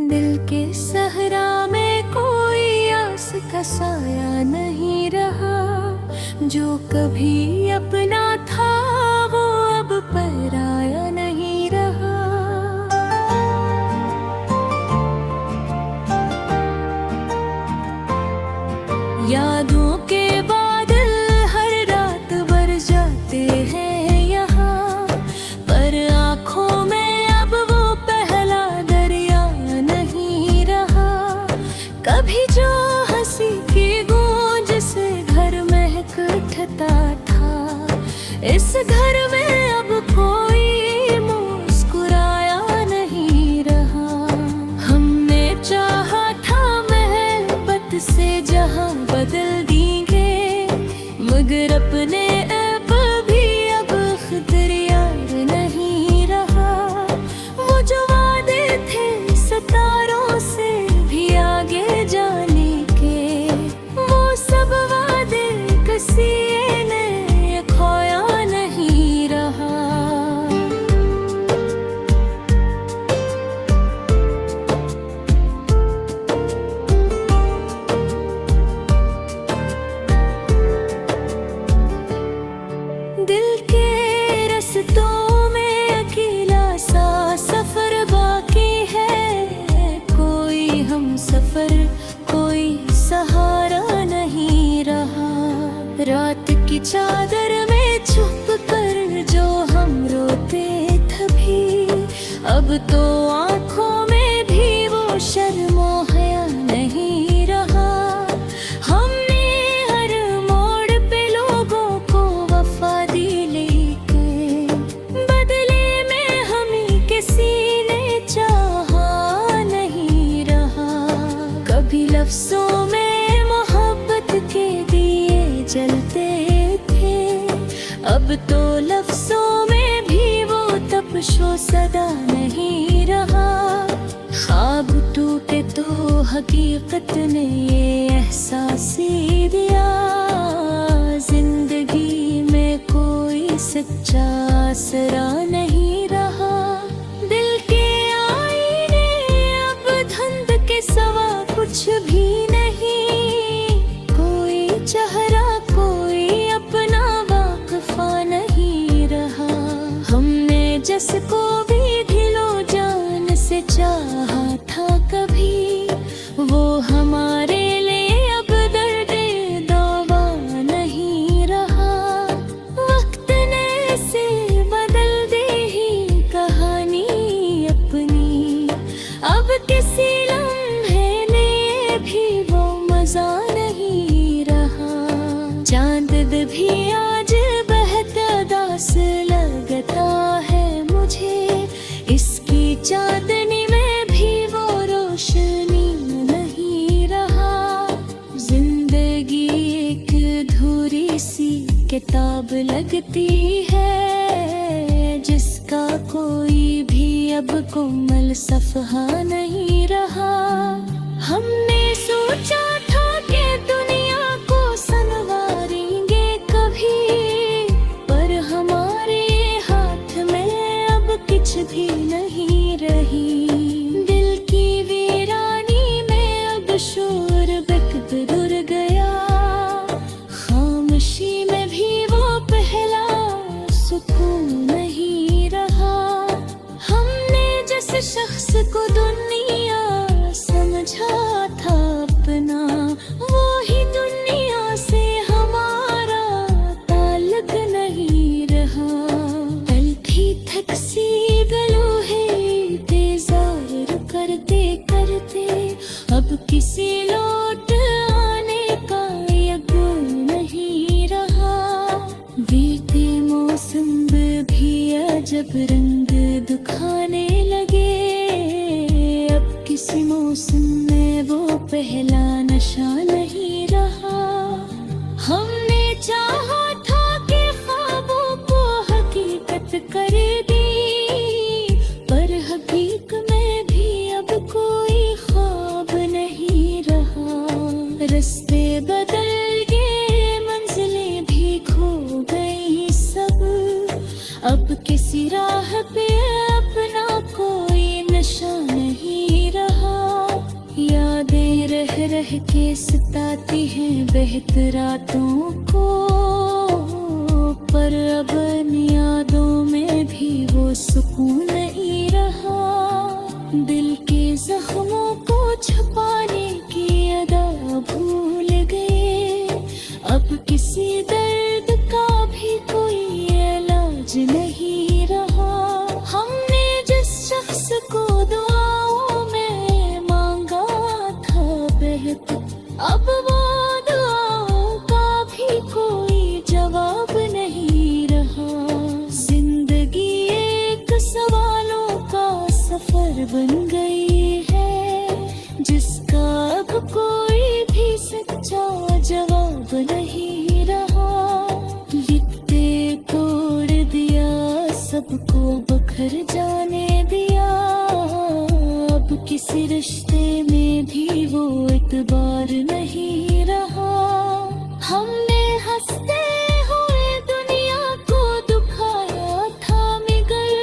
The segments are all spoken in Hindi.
दिल के सहरा में कोई आस का साया नहीं रहा, जो कभी अपना था वो अब पराया नहीं रहा। यादों के बादल हर रात बर जाते हैं यहाँ, पर आँखों में अब वो पहला दरिया नहीं रहा। कभी जो हंसी की गूंज से घर महक उठता था, इस घर में अब कोई मुस्कुराया नहीं रहा। हमने चाहा था मोहब्बत से जहां बदल देंगे, मगर अपने ऐब भी अब खुद यार नहीं रहा। वो जो वादे थे सितारों से भी आगे जाने के, वो सब वादे किसी ने खोया नहीं रहा। दिल के रस्तों में अकेला सा सफर बाकी है, कोई हम सफर कोई सहारा नहीं रहा। रात की चादर में छुप कर जो हम रोते थे, अब तो आँखों में भी वो शर्मो हया नहीं रहा। हमने हर मोड़ पे लोगों को वफा दी, लेके बदले में हमें किसी ने चाहा नहीं रहा। कभी लफ्जों में मोहब्बत के दिए जलते थे, अब तो लफ्जों में भी वो तपशो सदा नहीं रहा। ख्वाब टूटे तो हकीकत ने ये एहसास ही दिया, जिंदगी में कोई सच्चा आसरा नहीं रहा। दिल के आईने अब धुंध के सवा कुछ भी नहीं, कोई चेहरा कोई अपना वाकफा नहीं रहा। हमने जिसको भी दिलो जान से चाहा था कभी, वो हमारे लिए अब दर्द दावा नहीं रहा। वक्त ने से बदल दी ही कहानी अपनी, अब किसी लम्हे ने भी वो मजा नहीं रहा। चांद भी आज बहता दास लगता है मुझे, इसकी चांदनी में भी वो रोशनी नहीं रहा। जिंदगी एक अधूरी सी किताब लगती है, जिसका कोई भी अब कोमल सफ़हा नहीं रहा। हमने सोचा था कि दुनिया को संवारेंगे कभी, पर हमारे हाथ में अब कुछ भी नहीं रही। दिल की वीरानी में अब शोर बेकदर गया, खामोशी में भी वो पहला सुकून नहीं रहा। हमने जिस शख्स को दुनिया समझा था अपना, वो ही दुनिया से हमारा ताल्लुक नहीं रहा। तलखी थक सी गलों है इंतजार करते करते, अब किसी लौट आने का यकीन नहीं रहा। बीते मौसम भी अजब रंग दिखाने लगे, अब किसी मौसम में वो पहला नशा नहीं रहा। हमने चाहा था कि ख्वाबों को हकीकत कर दी, पर हकीकत में भी अब कोई ख्वाब नहीं रहा। रास्ते बदल गए, मंजिलें भी खो गई सब। रह के सताती हैं बहत रातों को, पर अब इन यादों में भी वो सुकून नहीं रहा। दिल के जख्मों को छुपाने की अदा भूल गए, अब किसी दर्द का भी कोई इलाज नहीं रहा। हमने जिस शख्स को दुआओं में मांगा था बेहतर, अब वो दुआओं का भी कोई जवाब नहीं रहा। जिंदगी एक सवालों का सफर बन गई है, जिसका अब कोई भी सच्चा जवाब नहीं रहा। लिखते तोड़ दिया, सबको बखर जाने दिया, अब किसी रिश्ते में भी वो एतबार नहीं रहा। हमने हंसते हुए दुनिया को दुखाया था मगर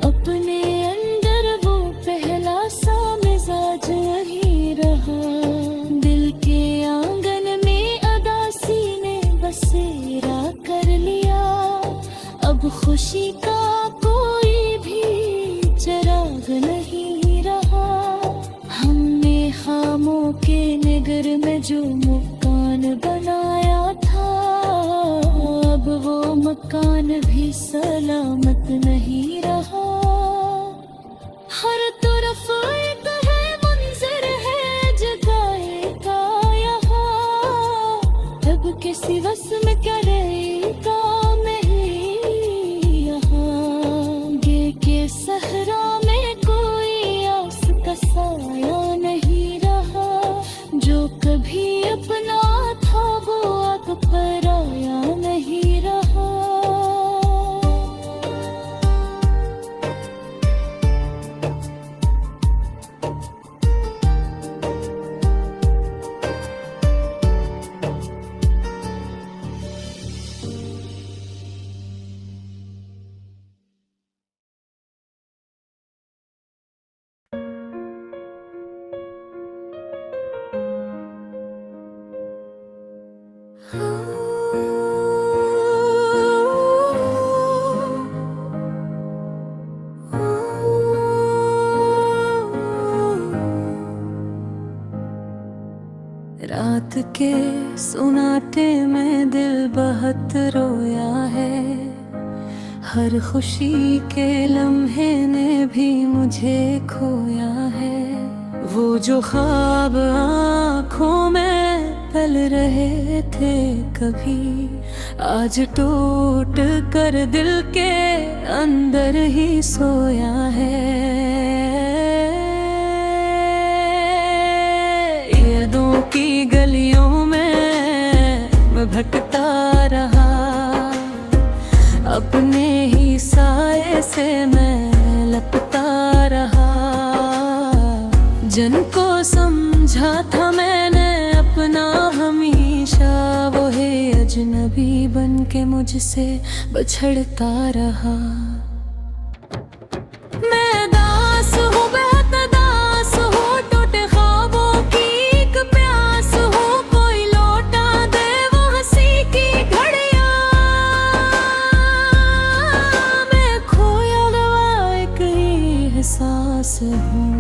अपने अंदर वो पहला सा मिजाज नहीं रहा। दिल के आंगन में अदासी ने बसेरा कर लिया, अब खुशी का कोई भी चिराग नहीं रहा। हमने खामों के नगर में जो मकान बनाया था, अब वो मकान भी सलामत नहीं रहा। हर तरफ एक है मंजर है जगाए का यहाँ, अब किसी बस में क्या रहेगा सहरा में कोई आस का साया नहीं रहा। जो कभी अपना था वो अब पराया नहीं रहा। रात के सुनाटे में दिल बहुत रोया है, हर खुशी के लम्हे ने भी मुझे खोया है। वो जो ख्वाब आँखों में पल रहे थे कभी, आज टूट कर दिल के अंदर ही सोया है। यादों की गलियों में मैं भटकता रहा, अपने ही साए से मैं लपटा रहा। जिनको समझा था मैंने अपना हमेशा, वो है अजनबी बन के मुझसे बछड़ता रहा। मैं दास हूँ, बेहद दास हूँ, टूटे ख्वाबों की एक प्यास हूँ। कोई लौटा दे वो हंसी की घड़ियाँ, मैं खोया हुआ एक ही एहसास हूँ।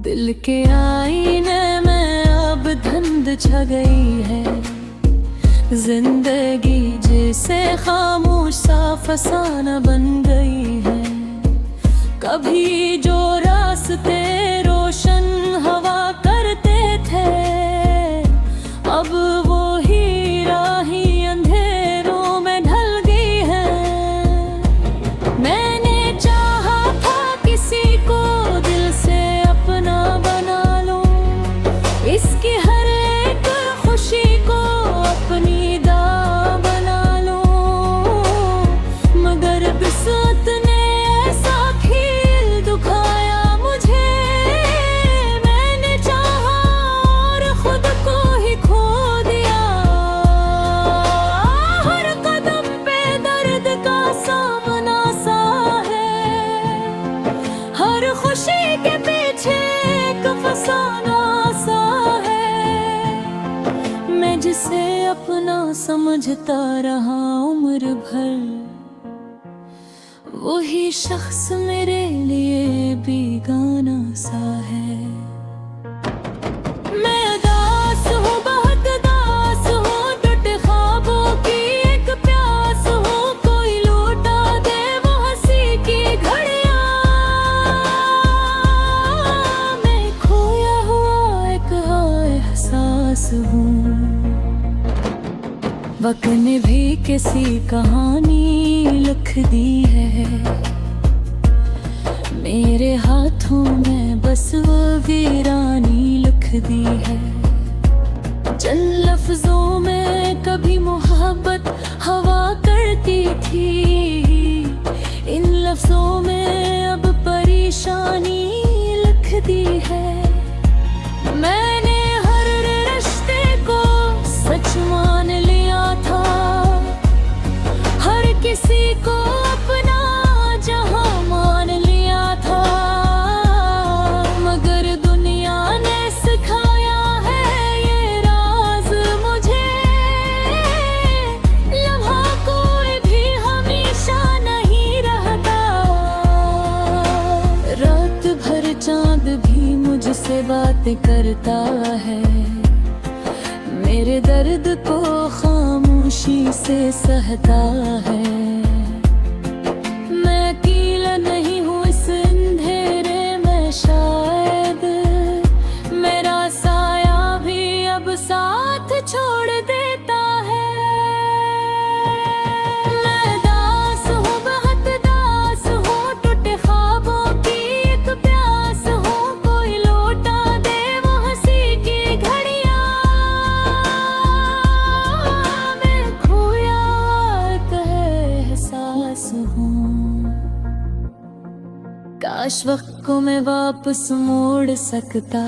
दिल के आईने में अब धुंध छा गई है, जिंदगी जैसे खामोश सा फसाना बन गई है। कभी जो रास्ते रोशन हवा करते थे, अब वो ही राही अंधेरों में ढल गई है। मैंने चाहा था किसी को दिल से अपना बना लूं, इसकी हर एक खुशी को अपनी दां बना लूं, मगर किस्मत ने ऐसा खेल दुखाया मुझे अपना समझता रहा उम्र भर, वही शख्स मेरे लिए बेगाना सा है। मैं दास हूँ, बहुत दास हूँ, टूटे ख्वाबों की एक प्यास हूँ। कोई लौटा दे वो हंसी की घड़ियाँ, मैं खोया हुआ एक एहसास हूँ। वक्त ने भी किसी कहानी लिख दी है, मेरे हाथों में बस वो वीरानी लिख दी है। जिन लफ्जों में कभी मोहब्बत हवा करती थी, इन लफ्जों में अब परेशानी लिख दी है। मैंने हर रिश्ते को सच मान लिया था, हर किसी को अपना जहां मान लिया था। मगर दुनिया ने सिखाया है ये राज मुझे, लम्हा कोई भी हमेशा नहीं रहता। रात भर चांद भी मुझसे बातें करता है, मेरे दर्द को खामोशी से सहता है। मैं अकेला नहीं हूँ इस अंधेरे में, शायद मेरा साया भी अब साथ छोड़ देता है। मैं दास हूँ, बहुत दास हूँ, टूटे ख्वाबों की एक प्यास हूँ। कोई लौटा दे वो हंसी की घड़ियाँ, मैं खोया एक एहसास हूँ। काश वक्त को मैं वापस मोड़ सकता,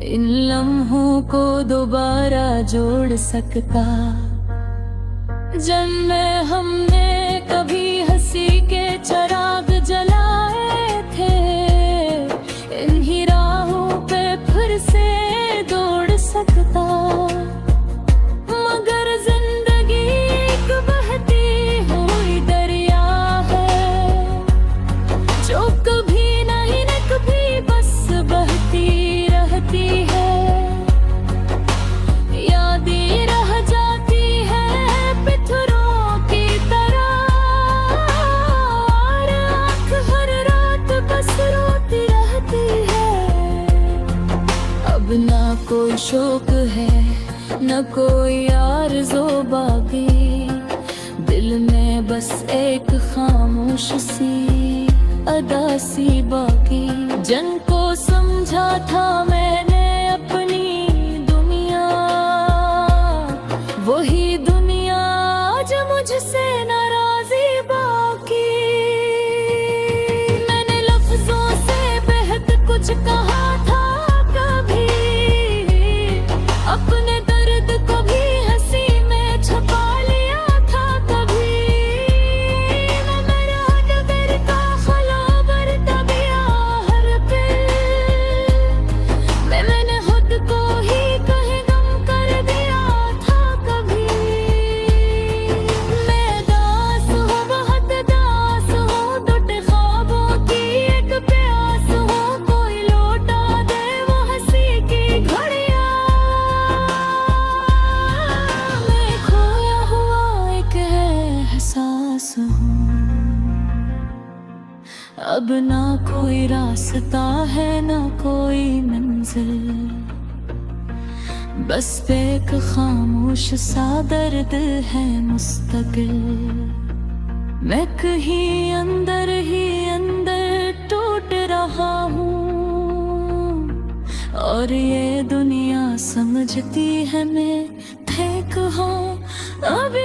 इन लम्हों को दोबारा जोड़ सकता। जन्मे हमने कभी हंसी के चिराग जलाए थे, इन्हीं राहों पे फिर से दौड़ सकता। मगर जिंदगी एक बहती हुई दरिया है, जो कभी नहीं न कभी बस बहती रहती है। यादें रह जाती है पत्थरों की तरह, और आँख हर रात बस रोती रहती है। अब ना कोई शौक है, न कोई आरज़ो बाकी, दिल में बस एक खामोश सी अदा सी बाकी। जिनको समझा था मैंने अपनी दुनिया, वही दुनिया आज मुझसे नाराज़ी बाकी। मैंने लफ्जों से बेहद कुछ कहा था कभी, अपने दर्द को भी हंसी में छुपा लिया था कभी। मैं मेरा डगर का खलाबर तबिया हर पे, मैंने खुद को ही कहीं गम कर दिया था कभी। मैं दास हूँ, बहुत दास हूँ, टूटे ख्वाबों की एक प्यास हूँ। कोई लौटा दे वो हंसी की घड़ियाँ, मैं खोया हुआ एक एहसास हूँ। अब ना कोई रास्ता है, ना कोई मंजिल, बस एक खामोश सा दर्द है मुस्तकिल। मैं कहीं अंदर ही अंदर टूट रहा हूँ, और ये दुनिया समझती है मैं फेंक हूँ। अब